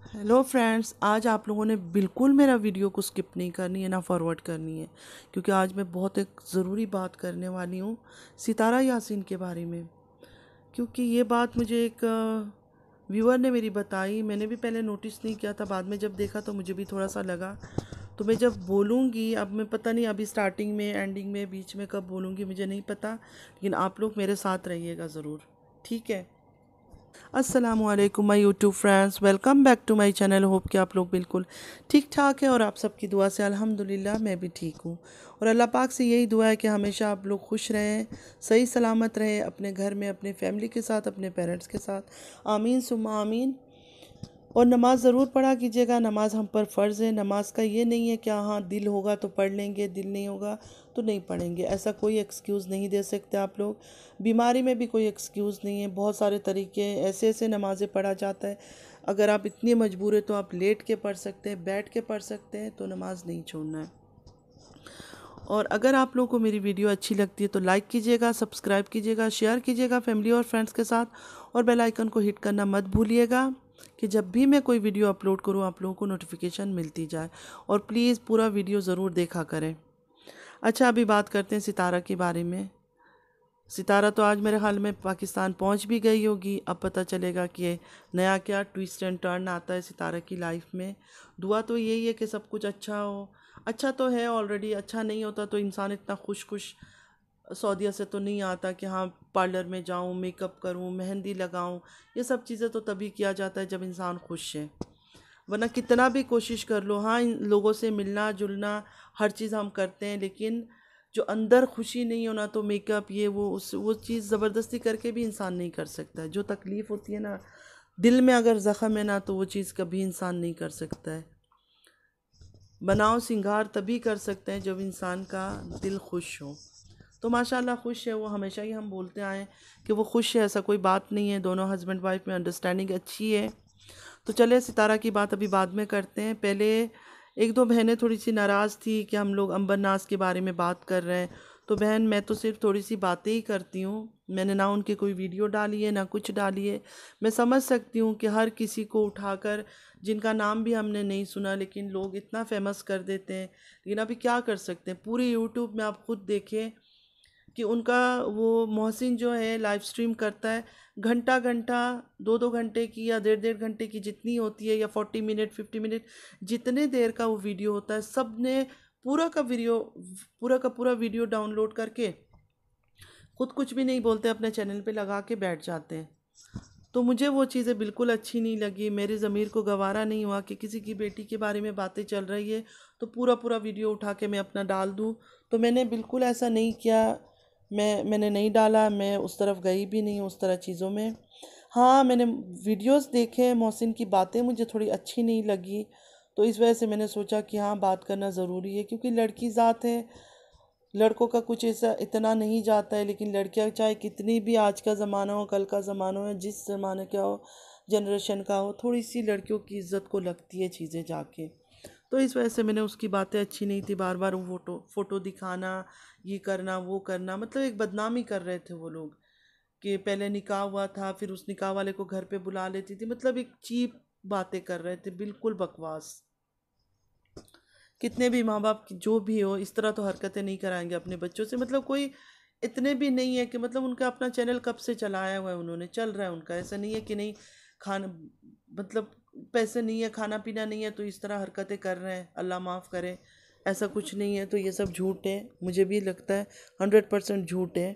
Hello friends, आज आप लोगों ने बिल्कुल मेरा वीडियो को स्किप नहीं करनी है ना फॉरवर्ड करनी है, क्योंकि आज मैं बहुत एक ज़रूरी बात करने वाली हूँ सितारा यासीन के बारे में। क्योंकि ये बात मुझे एक व्यूअर ने मेरी बताई। मैंने भी पहले नोटिस नहीं किया था, बाद में जब देखा तो मुझे भी थोड़ा सा लगा। तो मैं जब बोलूँगी, अब मैं पता नहीं अभी स्टार्टिंग में, एंडिंग में, बीच में कब बोलूँगी मुझे नहीं पता, लेकिन आप लोग मेरे साथ रहिएगा ज़रूर, ठीक है। अस्सलामुअलैकुम my YouTube friends, welcome back to my channel. Hope कि आप लोग बिल्कुल ठीक ठाक है और आप सबकी दुआ से अल्हम्दुलिल्लाह मैं भी ठीक हूँ। और अल्लाह पाक से यही दुआ है कि हमेशा आप लोग खुश रहें, सही सलामत रहें, अपने घर में अपने फैमिली के साथ, अपने पेरेंट्स के साथ। आमीन सुम्मा आमीन। और नमाज़ ज़रूर पढ़ा कीजिएगा। नमाज़ हम पर फ़र्ज़ है। नमाज का ये नहीं है कि हाँ दिल होगा तो पढ़ लेंगे, दिल नहीं होगा तो नहीं पढ़ेंगे, ऐसा कोई एक्सक्यूज़ नहीं दे सकते आप लोग। बीमारी में भी कोई एक्सक्यूज़ नहीं है। बहुत सारे तरीके ऐसे ऐसे नमाज़ें पढ़ा जाता है। अगर आप इतनी मजबूर है तो आप लेट के पढ़ सकते हैं, बैठ के पढ़ सकते हैं, तो नमाज़ नहीं छोड़ना है। और अगर आप लोगों को मेरी वीडियो अच्छी लगती है तो लाइक कीजिएगा, सब्सक्राइब कीजिएगा, शेयर कीजिएगा फैमिली और फ्रेंड्स के साथ, और बेल आइकन को हिट करना मत भूलिएगा कि जब भी मैं कोई वीडियो अपलोड करूँ आप लोगों को नोटिफिकेशन मिलती जाए। और प्लीज़ पूरा वीडियो ज़रूर देखा करें। अच्छा, अभी बात करते हैं सितारा के बारे में। सितारा तो आज मेरे ख्याल में पाकिस्तान पहुंच भी गई होगी। अब पता चलेगा कि नया क्या ट्विस्ट एंड टर्न आता है सितारा की लाइफ में। दुआ तो यही है कि सब कुछ अच्छा हो। अच्छा तो है ऑलरेडी, अच्छा नहीं होता तो इंसान इतना खुश खुश सऊदीया से तो नहीं आता कि हाँ पार्लर में जाऊँ, मेकअप करूँ, मेहंदी लगाऊँ। ये सब चीज़ें तो तभी किया जाता है जब इंसान खुश है। वरना कितना भी कोशिश कर लो, हाँ इन लोगों से मिलना जुलना हर चीज़ हम करते हैं, लेकिन जो अंदर खुशी नहीं होना तो मेकअप ये वो चीज़ ज़बरदस्ती करके भी इंसान नहीं कर सकता है। जो तकलीफ़ होती है ना दिल में, अगर ज़ख़म है ना, तो वो चीज़ कभी इंसान नहीं कर सकता है। बनाव सिंगार तभी कर सकते हैं जब इंसान का दिल खुश हो। तो माशाल्लाह खुश है वो। हमेशा ही हम बोलते आए हैं कि वो खुश है, ऐसा कोई बात नहीं है। दोनों हस्बैंड वाइफ में अंडरस्टैंडिंग अच्छी है। तो चले सितारा की बात अभी बाद में करते हैं। पहले एक दो बहनें थोड़ी सी नाराज़ थी कि हम लोग अंबर नाज के बारे में बात कर रहे हैं। तो बहन, मैं तो सिर्फ थोड़ी सी बातें ही करती हूँ। मैंने ना उनकी कोई वीडियो डाली है ना कुछ डाली है। मैं समझ सकती हूँ कि हर किसी को उठाकर, जिनका नाम भी हमने नहीं सुना, लेकिन लोग इतना फेमस कर देते हैं। लेकिन अभी क्या कर सकते हैं, पूरी यूट्यूब में आप खुद देखें कि उनका वो मोहसिन जो है लाइव स्ट्रीम करता है। घंटा घंटा, दो दो घंटे की या डेढ़ डेढ़ घंटे की जितनी होती है, या 40 मिनट 50 मिनट, जितने देर का वो वीडियो होता है, सब ने पूरा का पूरा वीडियो डाउनलोड करके खुद कुछ भी नहीं बोलते, अपने चैनल पे लगा के बैठ जाते हैं। तो मुझे वो चीज़ें बिल्कुल अच्छी नहीं लगी। मेरे ज़मीर को गवारा नहीं हुआ कि किसी की बेटी के बारे में बातें चल रही है तो पूरा पूरा वीडियो उठा के मैं अपना डाल दूँ। तो मैंने बिल्कुल ऐसा नहीं किया। मैंने नहीं डाला। मैं उस तरफ गई भी नहीं उस तरह चीज़ों में। हाँ, मैंने वीडियोस देखे, मोहसिन की बातें मुझे थोड़ी अच्छी नहीं लगी। तो इस वजह से मैंने सोचा कि हाँ बात करना ज़रूरी है, क्योंकि लड़की ज़ात है। लड़कों का कुछ ऐसा इतना नहीं जाता है, लेकिन लड़कियां चाहे कितनी भी, आज का ज़माना हो, कल का ज़माना हो, जिस ज़माने का हो, जनरेशन का हो, थोड़ी सी लड़कियों की इज्जत को लगती है चीज़ें जाके। तो इस वजह से मैंने उसकी बातें अच्छी नहीं थी। बार बार वो फ़ोटो दिखाना, ये करना वो करना, मतलब एक बदनामी कर रहे थे वो लोग कि पहले निकाह हुआ था, फिर उस निकाह वाले को घर पे बुला लेती थी। मतलब एक चीप बातें कर रहे थे, बिल्कुल बकवास। कितने भी माँ बाप जो भी हो, इस तरह तो हरकतें नहीं कराएंगे अपने बच्चों से। मतलब कोई इतने भी नहीं है कि, मतलब उनका अपना चैनल कब से चलाया हुआ है उन्होंने, चल रहा है उनका। ऐसा नहीं है कि नहीं खाना, मतलब पैसे नहीं है, खाना पीना नहीं है तो इस तरह हरकतें कर रहे हैं, अल्लाह माफ़ करे। ऐसा कुछ नहीं है। तो ये सब झूठ है, मुझे भी लगता है 100% झूठ है।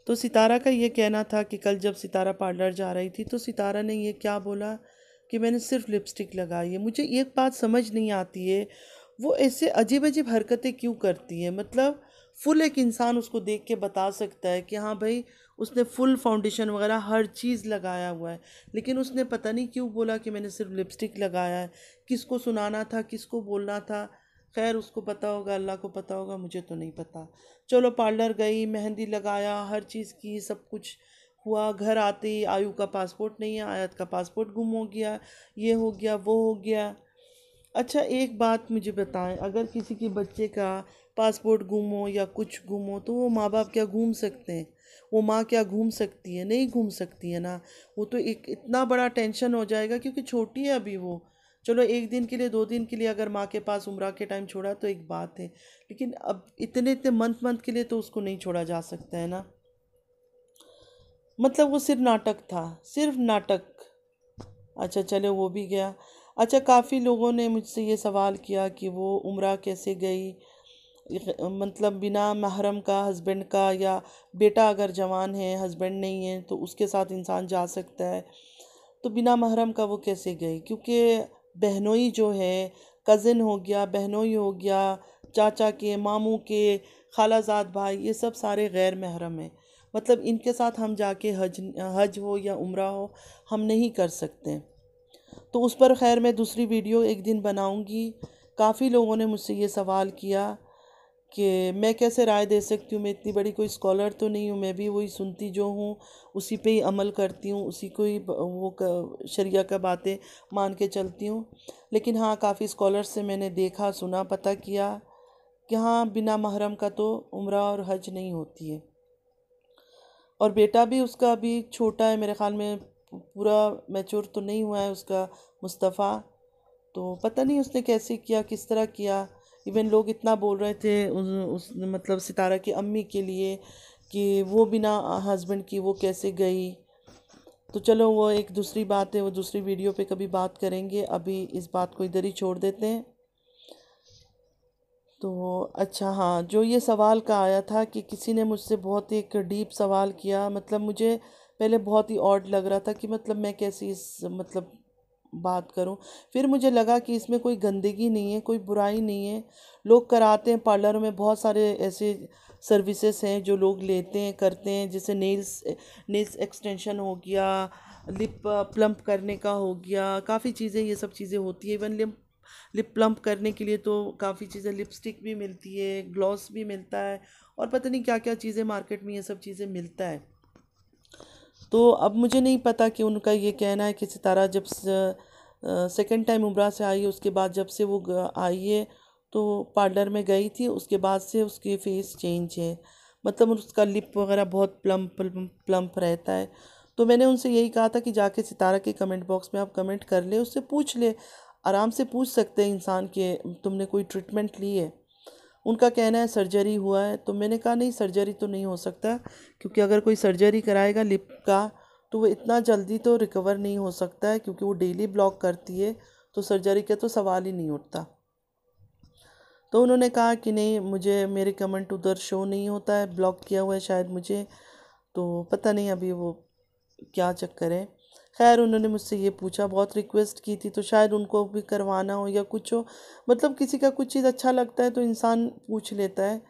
तो सितारा का ये कहना था कि कल जब सितारा पार्लर जा रही थी तो सितारा ने ये क्या बोला कि मैंने सिर्फ लिपस्टिक लगाई है। मुझे एक बात समझ नहीं आती है, वो ऐसे अजीब अजीब हरकतें क्यों करती है। मतलब फुल एक इंसान उसको देख के बता सकता है कि हाँ भाई उसने फुल फाउंडेशन वगैरह हर चीज़ लगाया हुआ है, लेकिन उसने पता नहीं क्यों बोला कि मैंने सिर्फ लिपस्टिक लगाया है। किसको सुनाना था, किसको बोलना था, खैर उसको पता होगा, अल्लाह को पता होगा, मुझे तो नहीं पता। चलो पार्लर गई, मेहंदी लगाया, हर चीज़ की, सब कुछ हुआ। घर आते ही आयु का पासपोर्ट नहीं है, आयत का पासपोर्ट गुम हो गया, ये हो गया वो हो गया। अच्छा एक बात मुझे बताएं, अगर किसी के बच्चे का पासपोर्ट गुम हो या कुछ गुम हो तो वो माँ बाप क्या घूम सकते हैं? वो माँ क्या घूम सकती है? नहीं घूम सकती है ना। वो तो एक इतना बड़ा टेंशन हो जाएगा क्योंकि छोटी है अभी वो। चलो एक दिन के लिए 2 दिन के लिए अगर माँ के पास उम्रा के टाइम छोड़ा तो एक बात है, लेकिन अब इतने इतने मंथ मंथ के लिए तो उसको नहीं छोड़ा जा सकता है ना। मतलब वो सिर्फ नाटक था, सिर्फ नाटक। अच्छा चलो वो भी गया। अच्छा, काफ़ी लोगों ने मुझसे ये सवाल किया कि वो उम्रा कैसे गई, मतलब बिना महरम का, हस्बैंड का, या बेटा अगर जवान है हस्बैंड नहीं है तो उसके साथ इंसान जा सकता है, तो बिना महरम का वो कैसे गई? क्योंकि बहनोई जो है, कज़न हो गया, बहनोई हो गया, चाचा के, मामू के, खालाजाद भाई, ये सब सारे गैर महरम हैं। मतलब इनके साथ हम जाके हज हज हो या उम्रा हो, हम नहीं कर सकते। तो उस पर खैर मैं दूसरी वीडियो एक दिन बनाऊंगी। काफ़ी लोगों ने मुझसे ये सवाल किया कि मैं कैसे राय दे सकती हूँ, मैं इतनी बड़ी कोई स्कॉलर तो नहीं हूँ, मैं भी वही सुनती जो हूँ उसी पे ही अमल करती हूँ, उसी को ही शरिया का बातें मान के चलती हूँ। लेकिन हाँ, काफ़ी स्कॉलर से मैंने देखा, सुना, पता किया कि हाँ, बिना महरम का तो उम्रा और हज नहीं होती है। और बेटा भी उसका अभी छोटा है, मेरे ख्याल में पूरा मैच्योर तो नहीं हुआ है उसका, मुस्तफ़ा। तो पता नहीं उसने कैसे किया, किस तरह किया। इवन लोग इतना बोल रहे थे उस मतलब सितारा की अम्मी के लिए कि वो बिना हस्बैंड की वो कैसे गई। तो चलो वो एक दूसरी बात है, वो दूसरी वीडियो पे कभी बात करेंगे, अभी इस बात को इधर ही छोड़ देते हैं। तो अच्छा हाँ, जो ये सवाल का आया था कि किसी ने मुझसे बहुत एक डीप सवाल किया, मतलब मुझे पहले बहुत ही ऑड लग रहा था कि मतलब मैं कैसी इस मतलब बात करूं। फिर मुझे लगा कि इसमें कोई गंदगी नहीं है, कोई बुराई नहीं है। लोग कराते हैं, पार्लरों में बहुत सारे ऐसे सर्विसेज हैं जो लोग लेते हैं, करते हैं, जैसे नेल्स एक्सटेंशन हो गया, लिप प्लम्प करने का हो गया, काफ़ी चीज़ें, ये सब चीज़ें होती है। इवन लिप प्लम्प करने के लिए तो काफ़ी चीज़ें, लिपस्टिक भी मिलती है, ग्लॉस भी मिलता है, और पता नहीं क्या क्या चीज़ें मार्केट में ये सब चीज़ें मिलता है। तो अब मुझे नहीं पता कि उनका ये कहना है कि सितारा जब सेकंड टाइम उम्रा से आई है, उसके बाद जब से वो आई है तो पार्लर में गई थी, उसके बाद से उसकी फेस चेंज है, मतलब उसका लिप वगैरह बहुत प्लम्प प्लम्प रहता है। तो मैंने उनसे यही कहा था कि जाके सितारा के कमेंट बॉक्स में आप कमेंट कर ले, उससे पूछ ले, आराम से पूछ सकते हैं इंसान के तुमने कोई ट्रीटमेंट ली है। उनका कहना है सर्जरी हुआ है, तो मैंने कहा नहीं, सर्जरी तो नहीं हो सकता, क्योंकि अगर कोई सर्जरी कराएगा लिप का तो वो इतना जल्दी तो रिकवर नहीं हो सकता है, क्योंकि वो डेली ब्लॉक करती है, तो सर्जरी का तो सवाल ही नहीं उठता। तो उन्होंने कहा कि नहीं, मुझे मेरे कमेंट उधर शो नहीं होता है, ब्लॉक किया हुआ है शायद मुझे, तो पता नहीं अभी वो क्या चक्कर है। खैर उन्होंने मुझसे ये पूछा, बहुत रिक्वेस्ट की थी, तो शायद उनको भी करवाना हो या कुछ हो, मतलब किसी का कुछ चीज़ अच्छा लगता है तो इंसान पूछ लेता है।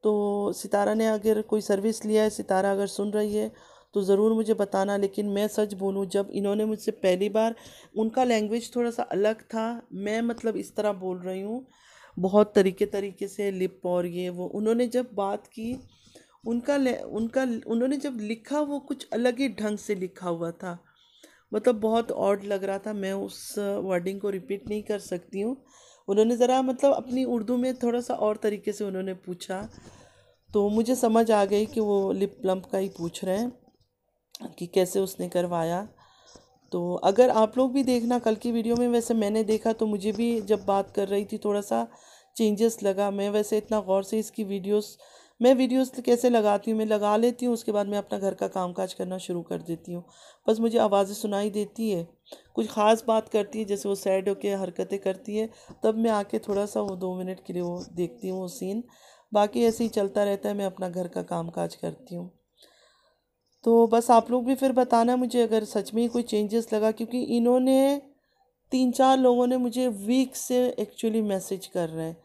तो सितारा ने अगर कोई सर्विस लिया है, सितारा अगर सुन रही है तो ज़रूर मुझे बताना। लेकिन मैं सच बोलूँ, जब इन्होंने मुझसे पहली बार, उनका लैंग्वेज थोड़ा सा अलग था, मैं मतलब इस तरह बोल रही हूँ बहुत तरीके तरीके से, लिप और ये वो, उन्होंने जब बात की, उनका उन्होंने जब लिखा वो कुछ अलग ही ढंग से लिखा हुआ था, मतलब बहुत ऑड लग रहा था। मैं उस वर्डिंग को रिपीट नहीं कर सकती हूँ। उन्होंने ज़रा मतलब अपनी उर्दू में थोड़ा सा और तरीके से उन्होंने पूछा, तो मुझे समझ आ गई कि वो लिप प्लम्प का ही पूछ रहे हैं कि कैसे उसने करवाया। तो अगर आप लोग भी देखना कल की वीडियो में, वैसे मैंने देखा तो मुझे भी जब बात कर रही थी थोड़ा सा चेंजेस लगा। मैं वैसे इतना गौर से इसकी वीडियोस, मैं वीडियोस कैसे लगाती हूँ, मैं लगा लेती हूँ, उसके बाद मैं अपना घर का कामकाज करना शुरू कर देती हूँ, बस मुझे आवाज़ें सुनाई देती है, कुछ ख़ास बात करती है, जैसे वो सैड होके हरकतें करती है, तब मैं आके थोड़ा सा वो 2 मिनट के लिए वो देखती हूँ वो सीन। बाकी ऐसे ही चलता रहता है, मैं अपना घर का कामकाज करती हूँ। तो बस आप लोग भी फिर बताना मुझे अगर सच में ही कोई चेंजेस लगा, क्योंकि इन्होंने 3-4 लोगों ने मुझे वीक से एक्चुअली मैसेज कर रहे हैं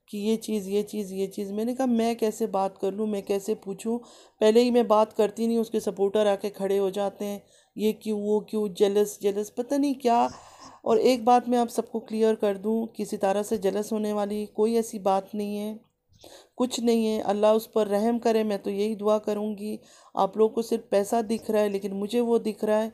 कि ये चीज़, ये चीज़, ये चीज़। मैंने कहा मैं कैसे बात कर लूँ, मैं कैसे पूछूँ? पहले ही मैं बात करती नहीं, उसके सपोर्टर आके खड़े हो जाते हैं, ये क्यों, वो क्यों, जेलस जेलस, पता नहीं क्या। और एक बात मैं आप सबको क्लियर कर दूँ कि सितारा से जेलस होने वाली कोई ऐसी बात नहीं है, कुछ नहीं है। अल्लाह उस पर रहम करे, मैं तो यही दुआ करूँगी। आप लोगों को सिर्फ पैसा दिख रहा है, लेकिन मुझे वो दिख रहा है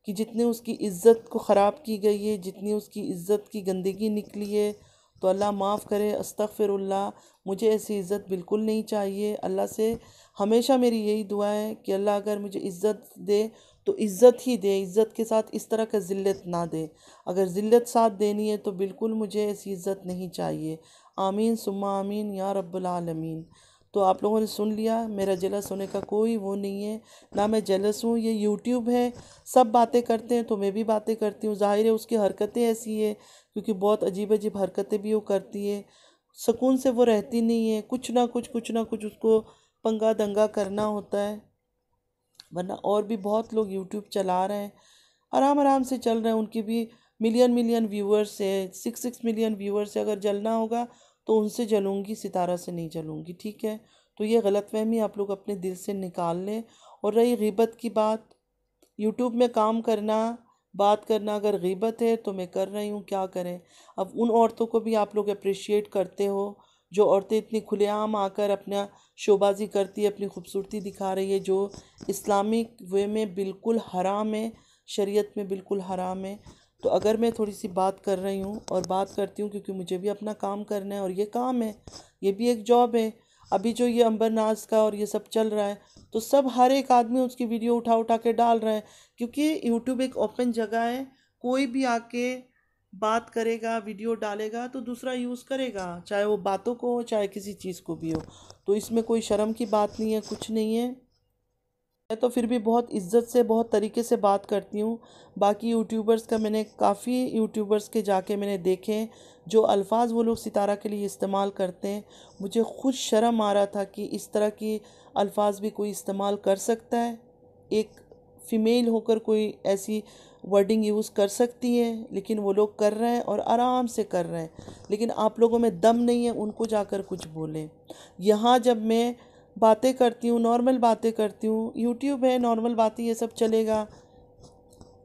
कि जितने उसकी इज़्ज़त को ख़राब की गई है, जितनी उसकी इज़्ज़त की गंदगी निकली है, तो अल्लाह माफ़ करे, अस्तगफिरुल्लाह। मुझे ऐसी इज़्ज़त बिल्कुल नहीं चाहिए। अल्लाह से हमेशा मेरी यही दुआ है कि अल्लाह अगर मुझे इज़्ज़त दे तो इज़्ज़त ही दे, इज़्ज़त के साथ इस तरह का ज़िल्लत ना दे। अगर ज़िल्लत साथ देनी है तो बिल्कुल मुझे ऐसी इज़्ज़त नहीं चाहिए। आमीन सुम्मा आमीन या रब्बुल आलमीन। तो आप लोगों ने सुन लिया, मेरा जेलस होने का कोई वो नहीं है, ना मैं जेलस हूँ। ये यूट्यूब है, सब बातें करते हैं तो मैं भी बातें करती हूँ। ज़ाहिर है उसकी हरकतें ऐसी है, क्योंकि बहुत अजीब अजीब हरकतें भी वो करती है। सुकून से वो रहती नहीं है, कुछ ना कुछ उसको पंगा दंगा करना होता है। वरना और भी बहुत लोग यूट्यूब चला रहे हैं, आराम आराम से चल रहे हैं, उनकी भी मिलियन मिलियन व्यूअर्स है, 6 मिलियन व्यूअर्स है। अगर जलना होगा तो उनसे जलूंगी, सितारा से नहीं जलूंगी, ठीक है। तो ये गलतफहमी आप लोग अपने दिल से निकाल लें। और रही गीबत की बात, यूट्यूब में काम करना, बात करना अगर गीबत है तो मैं कर रही हूँ, क्या करें। अब उन औरतों को भी आप लोग अप्रिशिएट करते हो जो औरतें इतनी खुलेआम आकर अपना शोबाजी करती है, अपनी खूबसूरती दिखा रही है, जो इस्लामिक वे में बिल्कुल हराम है, शरीयत में बिल्कुल हराम है। तो अगर मैं थोड़ी सी बात कर रही हूँ और बात करती हूँ क्योंकि मुझे भी अपना काम करना है, और ये काम है, ये भी एक जॉब है। अभी जो ये अंबर नाज का और ये सब चल रहा है, तो सब हर एक आदमी उसकी वीडियो उठा उठा के डाल रहे हैं, क्योंकि यूट्यूब एक ओपन जगह है। कोई भी आके बात करेगा, वीडियो डालेगा तो दूसरा यूज़ करेगा, चाहे वो बातों को हो चाहे किसी चीज़ को भी हो। तो इसमें कोई शर्म की बात नहीं है, कुछ नहीं है। मैं तो फिर भी बहुत इज्जत से, बहुत तरीके से बात करती हूँ। बाकी यूट्यूबर्स का मैंने काफ़ी यूट्यूबर्स के जाके मैंने देखे, जो अल्फाज वो लोग सितारा के लिए इस्तेमाल करते हैं, मुझे खुद शर्म आ रहा था कि इस तरह की अल्फाज भी कोई इस्तेमाल कर सकता है। एक फ़ीमेल होकर कोई ऐसी वर्डिंग यूज़ कर सकती है, लेकिन वो लोग कर रहे हैं और आराम से कर रहे हैं। लेकिन आप लोगों में दम नहीं है उनको जाकर कुछ बोलें। यहाँ जब मैं बातें करती हूँ, नॉर्मल बातें करती हूँ, यूट्यूब है, नॉर्मल बातें ये सब चलेगा,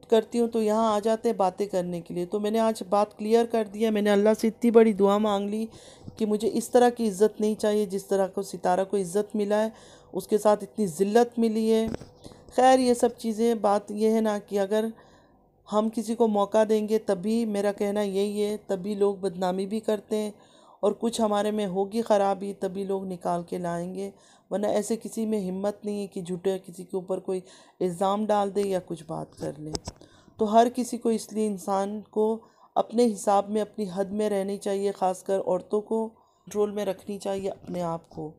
करती हूँ, तो यहाँ आ जाते हैं बातें करने के लिए। तो मैंने आज बात क्लियर कर दिया। मैंने अल्लाह से इतनी बड़ी दुआ मांग ली कि मुझे इस तरह की इज़्ज़त नहीं चाहिए जिस तरह को सितारा को इज़्ज़त मिला है, उसके साथ इतनी ज़िल्लत मिली है। खैर ये सब चीज़ें, बात ये है ना कि अगर हम किसी को मौका देंगे तभी, मेरा कहना यही है, तभी लोग बदनामी भी करते हैं, और कुछ हमारे में होगी ख़राबी तभी लोग निकाल के लाएंगे। वरना ऐसे किसी में हिम्मत नहीं है कि झूठे किसी के ऊपर कोई इल्ज़ाम डाल दे या कुछ बात कर ले। तो हर किसी को, इसलिए इंसान को अपने हिसाब में, अपनी हद में रहनी चाहिए। ख़ासकर औरतों को कंट्रोल में रखनी चाहिए अपने आप को।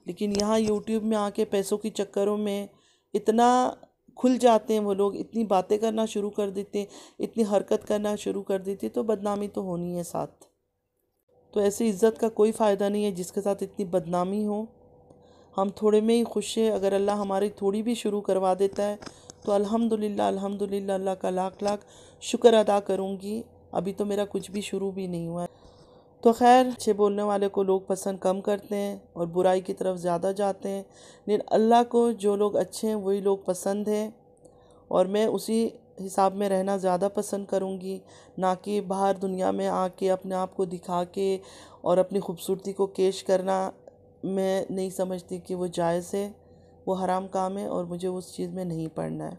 लेकिन यहाँ यूट्यूब में आके पैसों के चक्करों में इतना खुल जाते हैं वो लोग, इतनी बातें करना शुरू कर देते हैं, इतनी हरकत करना शुरू कर देते हैं, तो बदनामी तो होनी है साथ। तो ऐसी इज़्ज़त का कोई फ़ायदा नहीं है जिसके साथ इतनी बदनामी हो। हम थोड़े में ही खुश है, अगर अल्लाह हमारी थोड़ी भी शुरू करवा देता है तो अल्हम्दुलिल्लाह, अल्हम्दुलिल्लाह, अल्लाह का लाख लाख शुक्र अदा करूँगी। अभी तो मेरा कुछ भी शुरू भी नहीं हुआ है। तो खैर, अच्छे बोलने वाले को लोग पसंद कम करते हैं और बुराई की तरफ ज़्यादा जाते हैं, लेकिन अल्लाह को जो लोग अच्छे हैं वही लोग पसंद हैं, और मैं उसी हिसाब में रहना ज़्यादा पसंद करूँगी, ना कि बाहर दुनिया में आके अपने आप को दिखा के और अपनी खूबसूरती को पेश करना। मैं नहीं समझती कि वो जायज़ है, वो हराम काम है, और मुझे उस चीज़ में नहीं पड़ना है।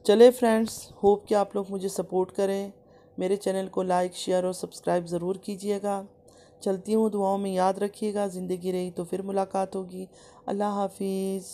चले फ्रेंड्स, होप कि आप लोग मुझे सपोर्ट करें। मेरे चैनल को लाइक, शेयर और सब्सक्राइब ज़रूर कीजिएगा। चलती हूँ, दुआओं में याद रखिएगा। ज़िंदगी रही तो फिर मुलाकात होगी। अल्लाह हाफिज़।